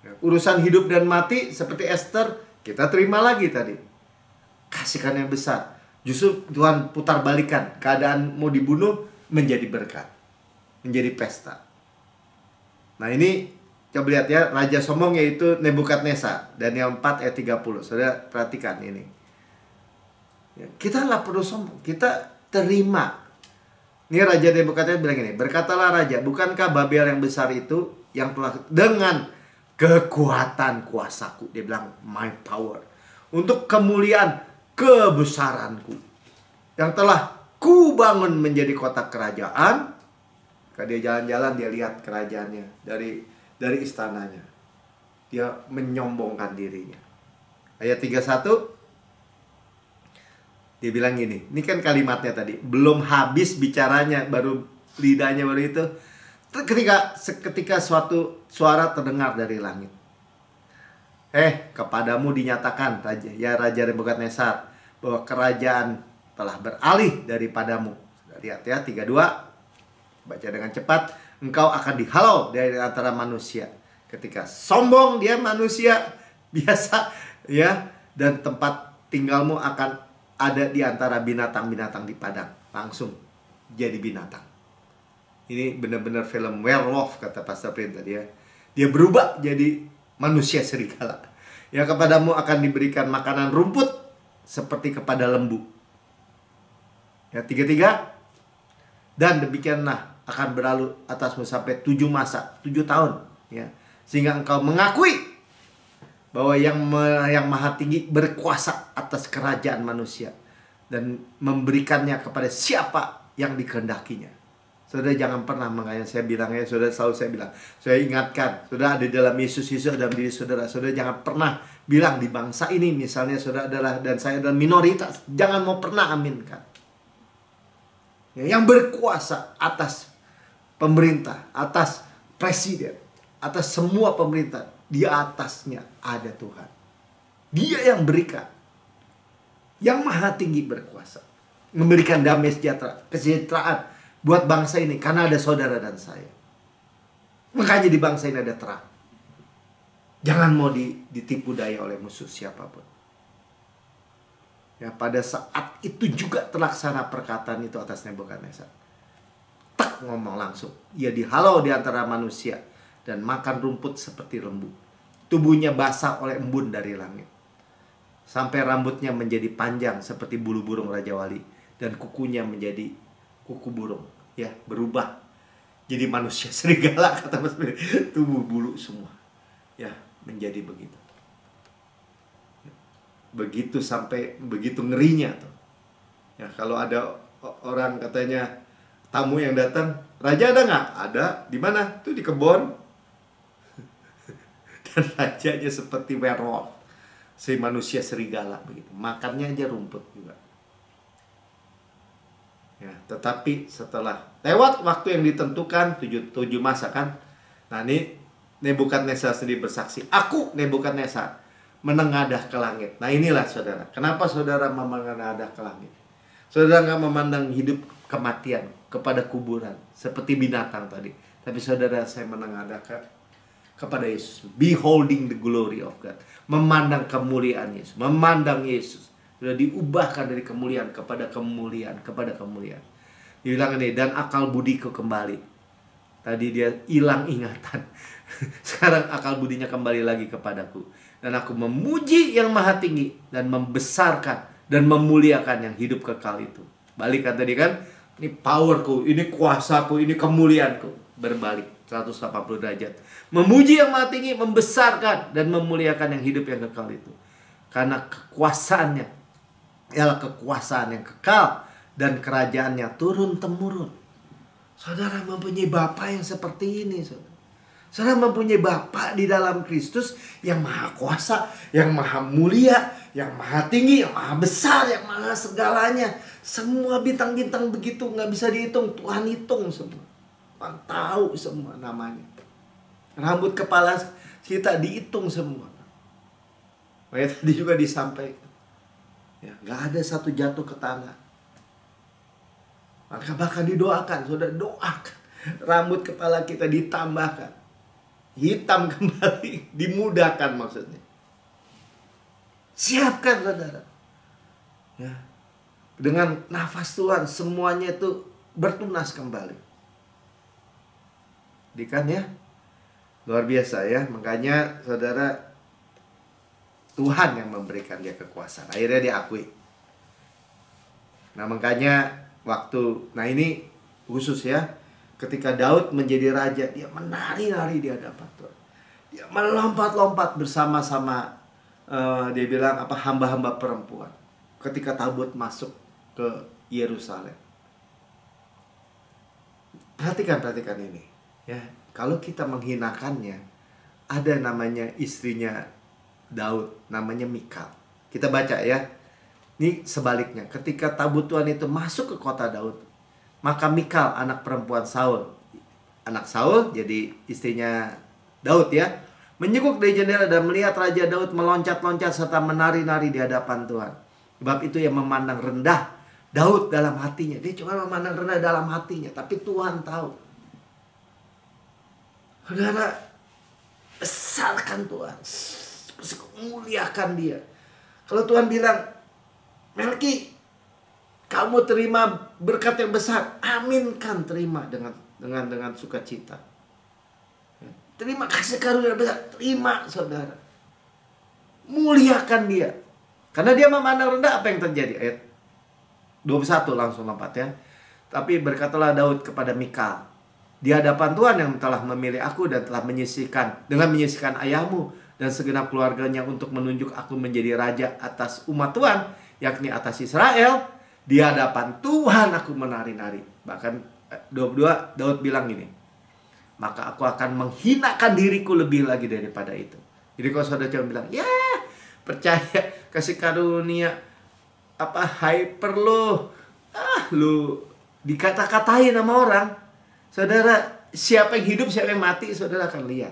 Ya, urusan hidup dan mati seperti Esther, kita terima lagi tadi. Kasihkan yang besar. Justru Tuhan putar balikan, keadaan mau dibunuh menjadi berkat, menjadi pesta. Nah ini coba lihat ya, raja sombong yaitu Nebukadnezar, Daniel 4 ayat 30. Saudara perhatikan ini. Ya, kita nggak perlu sombong, kita terima. Ini Raja Nebukadnezar bilang ini, berkatalah raja, bukankah Babel yang besar itu yang telah dengan kekuatan kuasaku, dia bilang my power, untuk kemuliaan kebesaranku, yang telah kubangun menjadi kota kerajaan. Kalau dia jalan-jalan, dia lihat kerajaannya dari istananya. Dia menyombongkan dirinya. Ayat 31, dia bilang gini, ini kan kalimatnya tadi, belum habis bicaranya, baru lidahnya baru itu. Ketika suatu suara terdengar dari langit. Kepadamu dinyatakan, Raja Nebukadnezar, bahwa kerajaan telah beralih daripadamu. Lihat ya, 32. Baca dengan cepat. Engkau akan dihalau dari antara manusia. Ketika sombong dia manusia biasa, ya, dan tempat tinggalmu akan ada di antara binatang-binatang di padang. Langsung jadi binatang. Ini benar-benar film werewolf, kata Pastor Prin tadi ya. Dia berubah jadi manusia serigala. Ya, kepadamu akan diberikan makanan rumput seperti kepada lembu. Ya, 33. Dan demikianlah akan berlalu atasmu sampai 7 masa, 7 tahun, ya. Sehingga engkau mengakui bahwa yang maha tinggi berkuasa atas kerajaan manusia dan memberikannya kepada siapa yang dikehendakinya. Saudara jangan pernah, makanya saya bilang ya, saudara selalu saya bilang, saya ingatkan, saudara ada dalam Yesus, Yesus dalam diri saudara. Saudara jangan pernah bilang di bangsa ini misalnya saudara adalah dan saya adalah minoritas. Jangan mau pernah aminkan. Yang berkuasa atas pemerintah, atas presiden, atas semua pemerintah. Di atasnya ada Tuhan. Dia yang berikan. Yang maha tinggi berkuasa. Memberikan damai sejahtera, kesejahteraan buat bangsa ini. Karena ada saudara dan saya. Makanya di bangsa ini ada terang. Jangan mau ditipu daya oleh musuh siapapun. Ya, pada saat itu juga terlaksana perkataan itu atas Nebukadnezar. Tak ngomong langsung. Ia dihalau di antara manusia dan makan rumput seperti lembu. Tubuhnya basah oleh embun dari langit. Sampai rambutnya menjadi panjang seperti bulu burung Raja Wali. Dan kukunya menjadi kuku burung. Ya, berubah. Jadi manusia serigala, kata Mas Beri. Tubuh bulu semua. Ya, menjadi begitu. Begitu sampai begitu ngerinya tuh. Ya, kalau ada orang katanya tamu yang datang, raja ada nggak? Ada. Di mana? Tuh di kebun. Dan rajanya seperti werewolf, si manusia serigala begitu. Makannya aja rumput juga. Ya, tetapi setelah lewat waktu yang ditentukan 7 masa kan. Nah, ini Nebukadnezar sendiri bersaksi, aku Nebukadnezar menengadah ke langit. Nah, inilah saudara. Kenapa saudara menengadah ke langit? Saudara nggak memandang hidup kematian kepada kuburan seperti binatang tadi. Tapi saudara, saya menengadah kepada Yesus. Beholding the glory of God. Memandang kemuliaan Yesus. Memandang Yesus. Sudah diubahkan dari kemuliaan kepada kemuliaan. Kepada kemuliaan. Dibilang ini, dan akal budiku kembali. Tadi dia hilang ingatan. Sekarang akal budinya kembali lagi kepadaku. Dan aku memuji yang maha tinggi. Dan membesarkan dan memuliakan yang hidup kekal itu. Balik kan tadi kan. Ini powerku, ini kuasaku, ini kemuliaanku. berbalik 180 derajat. Memuji yang maha tinggi, membesarkan dan memuliakan yang hidup yang kekal itu. Karena kekuasaannya ialah kekuasaan yang kekal dan kerajaannya turun-temurun. Saudara mempunyai Bapa yang seperti ini, saudara. Saudara mempunyai Bapa di dalam Kristus yang maha kuasa, yang maha mulia, yang maha tinggi, yang maha besar, yang maha segalanya. Semua bintang-bintang begitu nggak bisa dihitung, Tuhan hitung semua. Tuhan tahu semua namanya. Rambut kepala kita dihitung semua. Kayak tadi juga disampaikan. Ya, nggak ada satu jatuh ke tanah. Maka bahkan didoakan, saudara, doakan. Rambut kepala kita ditambahkan. Hitam kembali, dimudahkan maksudnya. Siapkan, saudara. Ya. Dengan nafas Tuhan, semuanya itu bertunas kembali. Kan ya? Luar biasa ya. Makanya, saudara, Tuhan yang memberikan dia kekuasaan. Akhirnya diakui. Nah, makanya nah ini khusus ya. Ketika Daud menjadi raja, dia menari-nari di hadapan Tuhan. Dia melompat-lompat bersama-sama, dia bilang apa, hamba-hamba perempuan. Ketika tabut masuk ke Yerusalem. Perhatikan ini. Ya, kalau kita menghinakannya, ada namanya istrinya Daud, namanya Mikal. Kita baca ya. Ini sebaliknya, ketika tabut Tuhan itu masuk ke kota Daud, maka Mikal, anak perempuan Saul, anak Saul, jadi istrinya Daud ya, menyenguk dari jendela dan melihat Raja Daud meloncat-loncat serta menari-nari di hadapan Tuhan. Sebab itu yang memandang rendah Daud dalam hatinya. Dia cuma memandang rendah dalam hatinya, tapi Tuhan tahu. Saudara, besarkan Tuhan, muliakan dia. Kalau Tuhan bilang, Melki, kamu terima berkat yang besar, aminkan, terima dengan sukacita. Terima kasih karunia besar, terima, saudara. Muliakan dia. Karena dia memandang rendah, apa yang terjadi? Ayat 21 langsung lompat ya. Tapi berkatalah Daud kepada Mikal, di hadapan Tuhan yang telah memilih aku dan telah menyisihkan ayahmu dan segenap keluarganya untuk menunjuk aku menjadi raja atas umat Tuhan, yakni atas Israel. Di hadapan Tuhan aku menari-nari. Bahkan 22 Daud bilang gini, maka aku akan menghinakan diriku lebih lagi daripada itu. Jadi kalau saudara cuma bilang, ya percaya kasih karunia apa hyper lo, lu dikata-katain sama orang. Saudara, siapa yang hidup, siapa yang mati, saudara akan lihat.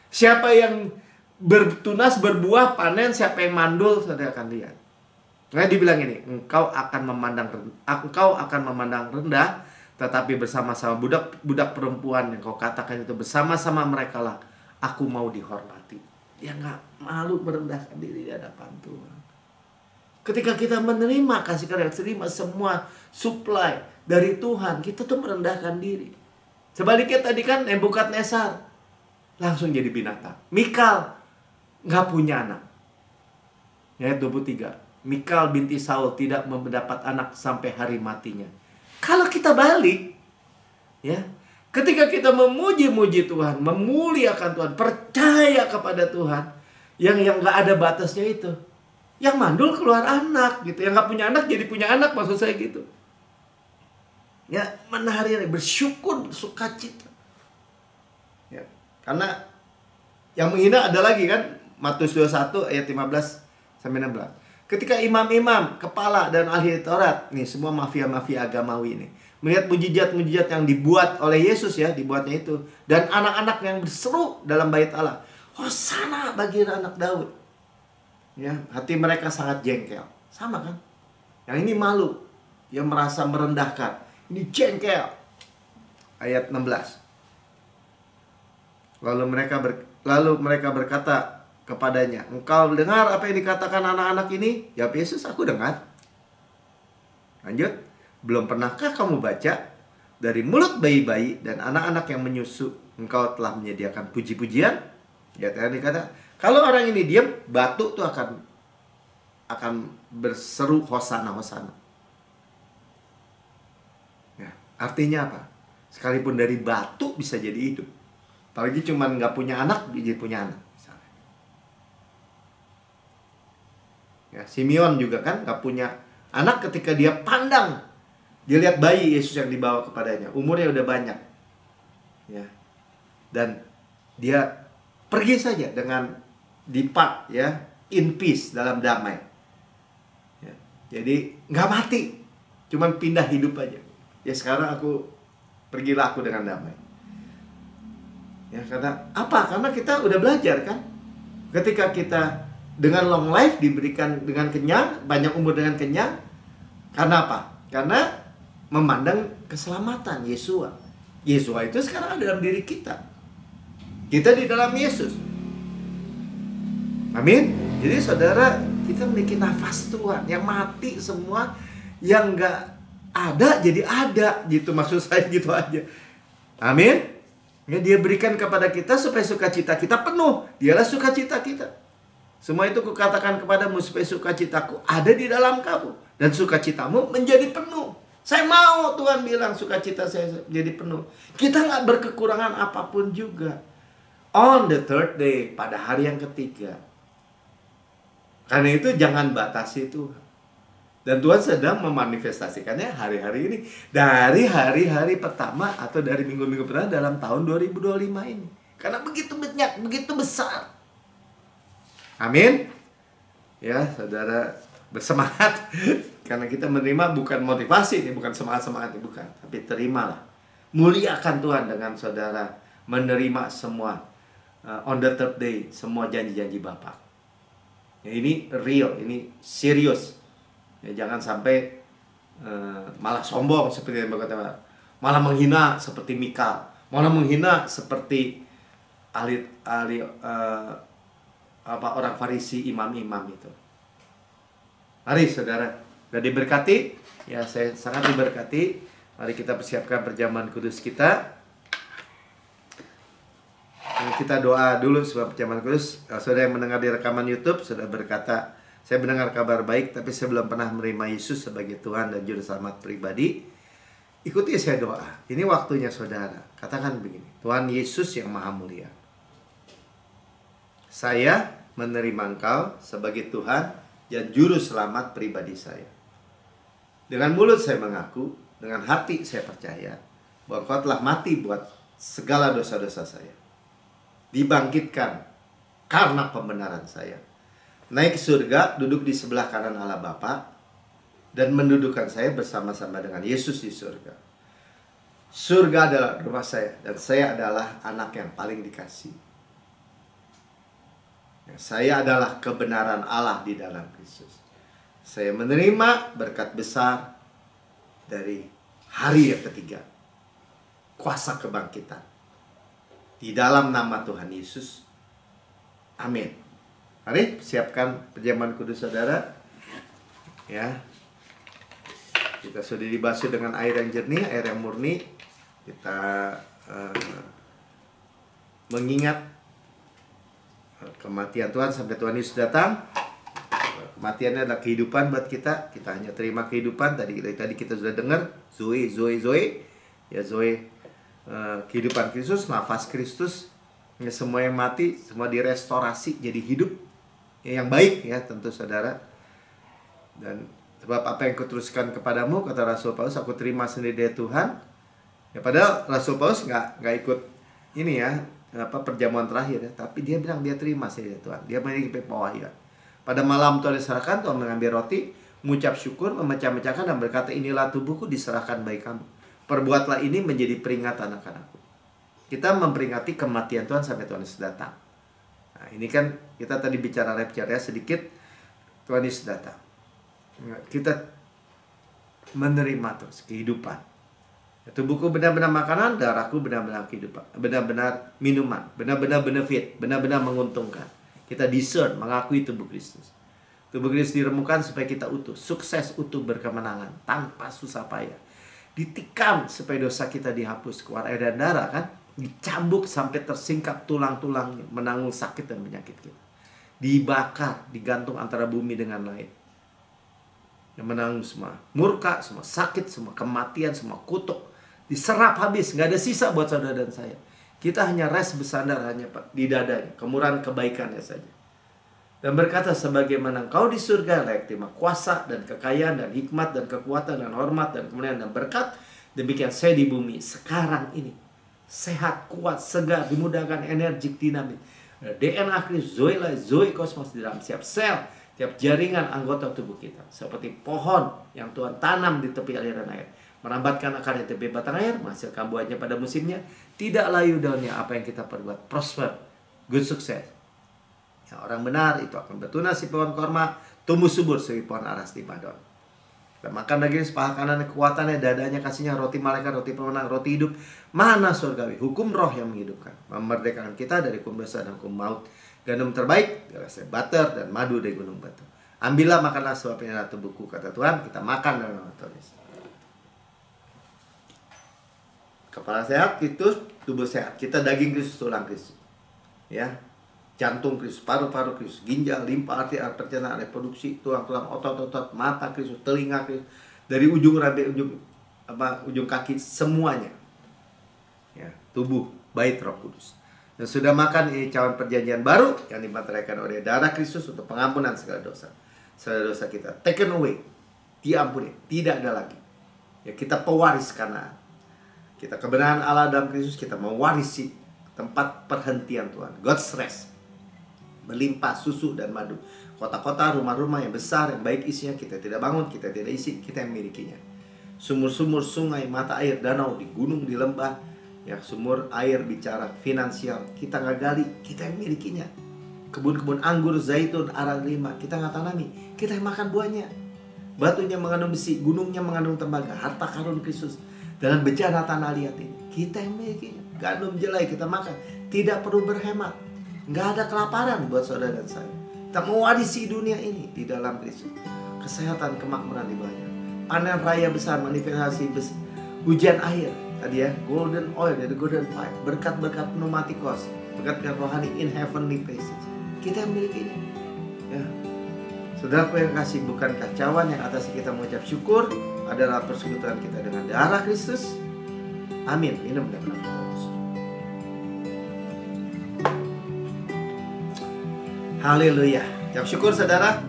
Siapa yang bertunas, berbuah, panen, siapa yang mandul, saudara akan lihat. Nah, dibilang ini, engkau akan memandang rendah, tetapi bersama-sama budak perempuan yang kau katakan itu, bersama-sama mereka lah aku mau dihormati. Dia nggak malu merendahkan diri di hadapan Tuhan. Ketika kita menerima kasih karunia, terima semua supply dari Tuhan, kita tuh merendahkan diri. Sebaliknya tadi kan Nebukadnezar langsung jadi binatang. Mikal nggak punya anak. Ayat 23. Mikal binti Saul tidak mendapat anak sampai hari matinya. Kalau kita balik, ya, ketika kita memuji-muji Tuhan, memuliakan Tuhan, percaya kepada Tuhan, yang nggak ada batasnya itu, yang mandul keluar anak, gitu, yang nggak punya anak jadi punya anak, maksud saya gitu. Ya, menari, bersyukur, sukacita. Ya, karena yang menghina ada lagi kan, Matius 21 ayat 15 sampai 16. Ketika imam-imam, kepala dan ahli Taurat, nih semua mafia-mafia agamawi ini, melihat mujizat-mujizat yang dibuat oleh Yesus ya, dibuatnya itu, dan anak-anak yang berseru dalam bait Allah, Hosana bagi anak Daud. Ya, hati mereka sangat jengkel. Sama kan? Yang ini malu, yang merasa merendahkan. Ini jengkel. Ayat 16. Lalu mereka berkata kepadanya, engkau dengar apa yang dikatakan anak-anak ini? Ya Yesus, aku dengar. Lanjut. Belum pernahkah kamu baca dari mulut bayi-bayi dan anak-anak yang menyusu engkau telah menyediakan puji-pujian? Ya tadi kata, kalau orang ini diam, batu tuh akan berseru hosana, hosana. Ya, artinya apa? Sekalipun dari batu bisa jadi hidup. Apalagi cuman nggak punya anak, dia jadi punya anak. Misalnya. Ya, Simeon juga kan nggak punya anak, ketika dia pandang, dia lihat bayi Yesus yang dibawa kepadanya. Umurnya udah banyak. Ya. Dan dia pergi saja dengan depart, ya, in peace, dalam damai. Ya. Jadi nggak mati, cuman pindah hidup aja. Ya sekarang pergilah aku dengan damai. Ya, karena apa? Karena kita udah belajar kan. Ketika kita dengan long life diberikan dengan kenyang, banyak umur dengan kenyang. Karena apa? Karena memandang keselamatan Yesua. Yesua itu sekarang ada dalam diri kita. Kita di dalam Yesus. Amin. Jadi saudara, kita memiliki nafas Tuhan. Yang mati semua, yang nggak ada jadi ada, gitu maksud saya, gitu aja. Amin. Ya, dia berikan kepada kita supaya sukacita kita penuh. Dialah sukacita kita. Semua itu kukatakan kepadamu supaya sukacitaku ada di dalam kamu dan sukacitamu menjadi penuh. Saya mau, Tuhan bilang, sukacita saya jadi penuh. Kita nggak berkekurangan apapun juga. On the third day, pada hari yang ketiga. Karena itu jangan batasi Tuhan. Dan Tuhan sedang memanifestasikannya hari-hari ini. Dari hari-hari pertama atau dari minggu-minggu pertama dalam tahun 2025 ini. Karena begitu banyak, begitu besar. Amin. Ya, saudara bersemangat. Karena kita menerima bukan motivasi ini, bukan semangat-semangat ini, bukan. Tapi terimalah. Muliakan Tuhan dengan saudara menerima semua on the third day, semua janji-janji Bapa. Ya, ini real, ini serius. Ya, jangan sampai malah sombong seperti yang berkata, malah menghina seperti Mikal, malah menghina seperti ahli orang Farisi, imam-imam itu. Mari saudara, sudah diberkati, ya saya sangat diberkati. Mari kita persiapkan perjamuan kudus kita. Kita doa dulu sebab perjamuan kudus. Saudara yang mendengar di rekaman YouTube sudah berkata, saya mendengar kabar baik, tapi saya belum pernah menerima Yesus sebagai Tuhan dan Juru Selamat pribadi. Ikuti saya doa. Ini waktunya saudara. Katakan begini, Tuhan Yesus yang Maha Mulia, saya menerima Engkau sebagai Tuhan dan Juru Selamat pribadi saya. Dengan mulut saya mengaku, dengan hati saya percaya bahwa Engkau telah mati buat segala dosa-dosa saya. Dibangkitkan karena pembenaran saya. Naik ke surga, duduk di sebelah kanan Allah Bapa, dan mendudukkan saya bersama-sama dengan Yesus di surga. Surga adalah rumah saya, dan saya adalah anak yang paling dikasih. Saya adalah kebenaran Allah di dalam Kristus. Saya menerima berkat besar dari hari yang ketiga. Kuasa kebangkitan. Di dalam nama Tuhan Yesus. Amin. Mari siapkan perjamuan kudus saudara. Ya. Kita sudah dibasuh dengan air yang jernih, air yang murni. Kita mengingat kematian Tuhan sampai Tuhan Yesus datang. Kematiannya adalah kehidupan buat kita. Kita hanya terima kehidupan. Tadi kita sudah dengar Zoe. Ya, Zoe, kehidupan Kristus, nafas Kristus. Ya, semua yang mati, semua direstorasi jadi hidup. Ya, yang baik ya tentu saudara. Dan sebab apa yang kuteruskan kepadamu, kata Rasul Paulus, aku terima sendiri dari Tuhan. Ya, padahal Rasul Paulus nggak ikut ini ya, perjamuan terakhir ya, tapi dia bilang dia terima sendiri dari Tuhan. Dia memiliki pewahyuan. Pada malam Tuhan diserahkan, Tuhan mengambil roti, mengucap syukur, memecah-mecahkan dan berkata, inilah tubuhku diserahkan bagi kamu. Perbuatlah ini menjadi peringatan anak-anakku. Kita memperingati kematian Tuhan sampai Tuhan Yesus datang. Nah, ini kan kita tadi bicara rapture ya sedikit. Tuhan Yesus datang. Kita menerima terus kehidupan. Tubuhku benar-benar makanan, darahku benar-benar kehidupan, benar-benar minuman, benar-benar benefit, benar-benar menguntungkan. Kita discern, mengakui tubuh Kristus. Tubuh Kristus diremukan supaya kita utuh, sukses, utuh, berkemenangan, tanpa susah payah. Ditikam supaya dosa kita dihapus, keluar air dan darah kan. Dicambuk sampai tersingkap tulang-tulangnya, menanggung sakit dan penyakit kita. Dibakar, digantung antara bumi dengan langit. Yang menanggung semua murka, semua sakit, semua kematian, semua kutuk. diserap habis, nggak ada sisa buat saudara dan saya. Kita hanya rest bersandar hanya di dadanya, kemurahan kebaikannya saja. Dan berkata, sebagaimana engkau di surga layak terima kuasa dan kekayaan dan hikmat dan kekuatan dan hormat dan kemuliaan dan berkat, demikian saya di bumi sekarang ini. Sehat, kuat, segar, dimudahkan, energik, dinamik. DNA Kristus, Zoe kosmos di dalam setiap sel, tiap jaringan anggota tubuh kita. Seperti pohon yang Tuhan tanam di tepi aliran air. Merambatkan akarnya di tepi batang air, menghasilkan buahnya pada musimnya. Tidak layu daunnya, apa yang kita perbuat prosper, good sukses. Ya, orang benar itu akan bertunas si pohon korma, tumbuh subur seperti pohon aras di padon. Dan makan daging paha kanannya kekuatannya, dadanya kasihnya, roti malaikat, roti pemenang, roti hidup, mana surgawi, hukum roh yang menghidupkan, memerdekakan kita dari hukum dosa dan hukum maut. Gandum terbaik, dirasa butter dan madu dari gunung batu. Ambillah makanlah sebab ini adalah tubuhku, kata Tuhan. Kita makan dan tulis. Kepala sehat, Kristus, tubuh sehat. Kita daging Kristus, tulang Kristus. Ya, jantung Kristus, paru-paru Kristus, ginjal, limpa, arti, pencernaan, reproduksi, tulang-tulang, otot-otot, mata Kristus, telinga Kristus, dari ujung rambut ujung kaki semuanya. Ya, tubuh bait Roh Kudus. Dan sudah makan ini cawan perjanjian baru yang dimateraikan oleh darah Kristus untuk pengampunan segala dosa. Segala dosa kita taken away, diampuni, tidak ada lagi. Ya, kita pewaris Kanaan. Kita kebenaran Allah dalam Kristus, kita mewarisi tempat perhentian Tuhan, God's rest. Melimpah susu dan madu. Kota-kota, rumah-rumah yang besar, yang baik isinya, kita tidak bangun, kita tidak isi, kita yang milikinya. Sumur-sumur, sungai, mata air, danau, di gunung, di lembah. Ya, sumur air bicara finansial, kita nggak gali, kita yang milikinya. Kebun-kebun anggur, zaitun, ara lima, kita nggak tanami, kita yang makan buahnya. Batunya mengandung besi, gunungnya mengandung tembaga, harta karun Kristus. Dalam bejana tanah liat ini, kita yang milikinya. Gandum jelai kita makan, tidak perlu berhemat. Nggak ada kelaparan buat saudara dan saya. Kita mewarisi dunia ini di dalam Kristus. Kesehatan, kemakmuran di bawahnya. Panen raya besar, manifestasi besar. Hujan air, tadi ya, golden oil dari golden pipe. Berkat-berkat pneumatikos, berkat-berkat rohani in heavenly places. Kita yang milikinya. Ya. Saudaraku yang kasih, bukan kacauan yang atas kita mengucap syukur adalah persekutuan kita dengan darah Kristus. Amin. Minum dan minum. Haleluya. Ucap syukur saudara.